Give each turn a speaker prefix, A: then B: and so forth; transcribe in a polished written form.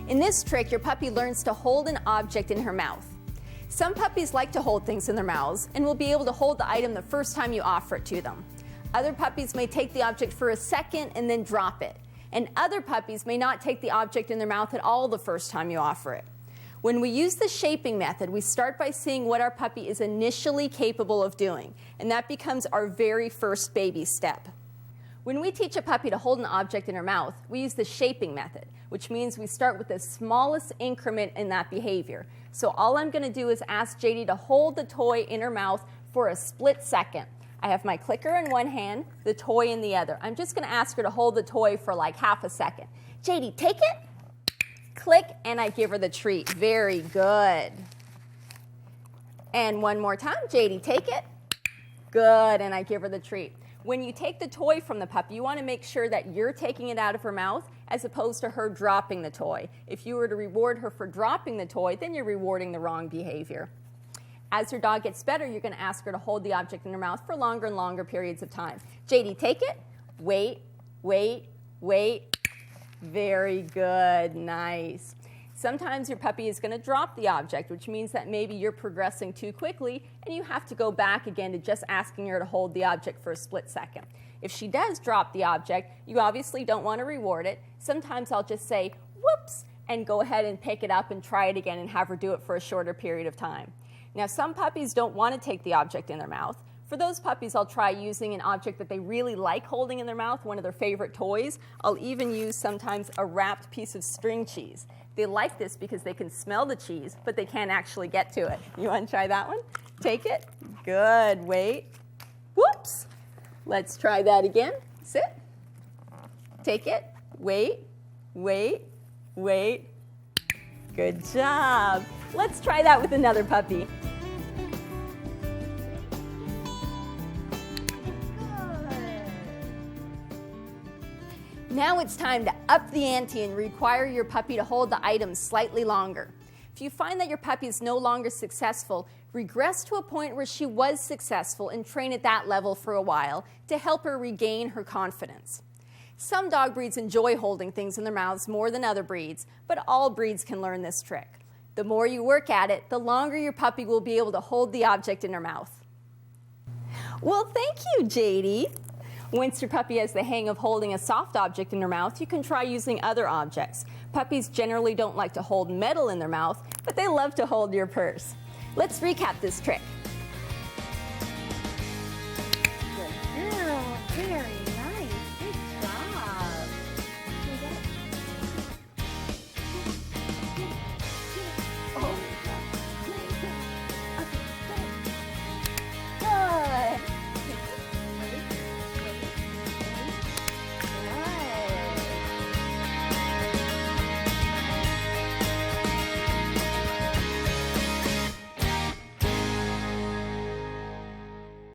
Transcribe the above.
A: In this trick, your puppy learns to hold an object in her mouth. Some puppies like to hold things in their mouths and will be able to hold the item the first time you offer it to them. Other puppies may take the object for a second and then drop it. And other puppies may not take the object in their mouth at all the first time you offer it. When we use the shaping method, we start by seeing what our puppy is initially capable of doing, and that becomes our very first baby step. When we teach a puppy to hold an object in her mouth, we use the shaping method, which means we start with the smallest increment in that behavior. So all I'm going to do is ask JD to hold the toy in her mouth for a split second. I have my clicker in one hand, the toy in the other. I'm just going to ask her to hold the toy for like half a second. JD, take it. Click, and I give her the treat. Very good. And one more time. JD, take it. Good, and I give her the treat. When you take the toy from the puppy, you want to make sure that you're taking it out of her mouth as opposed to her dropping the toy. If you were to reward her for dropping the toy, then you're rewarding the wrong behavior. As your dog gets better, you're going to ask her to hold the object in her mouth for longer and longer periods of time. JD, take it. Wait, wait, wait. Very good. Nice. Sometimes your puppy is going to drop the object, which means that maybe you're progressing too quickly and you have to go back again to just asking her to hold the object for a split second. If she does drop the object, you obviously don't want to reward it. Sometimes I'll just say, whoops, and go ahead and pick it up and try it again and have her do it for a shorter period of time. Now, some puppies don't want to take the object in their mouth. For those puppies, I'll try using an object that they really like holding in their mouth, one of their favorite toys. I'll even use sometimes a wrapped piece of string cheese. They like this because they can smell the cheese, but they can't actually get to it. You want to try that one? Take it. Good. Wait. Whoops. Let's try that again. Sit. Take it. Wait. Wait. Wait. Good job. Let's try that with another puppy. Now it's time to up the ante and require your puppy to hold the item slightly longer. If you find that your puppy is no longer successful, regress to a point where she was successful and train at that level for a while to help her regain her confidence. Some dog breeds enjoy holding things in their mouths more than other breeds, but all breeds can learn this trick. The more you work at it, the longer your puppy will be able to hold the object in her mouth. Well, thank you, JD. Once your puppy has the hang of holding a soft object in her mouth, you can try using other objects. Puppies generally don't like to hold metal in their mouth, but they love to hold your purse. Let's recap this trick.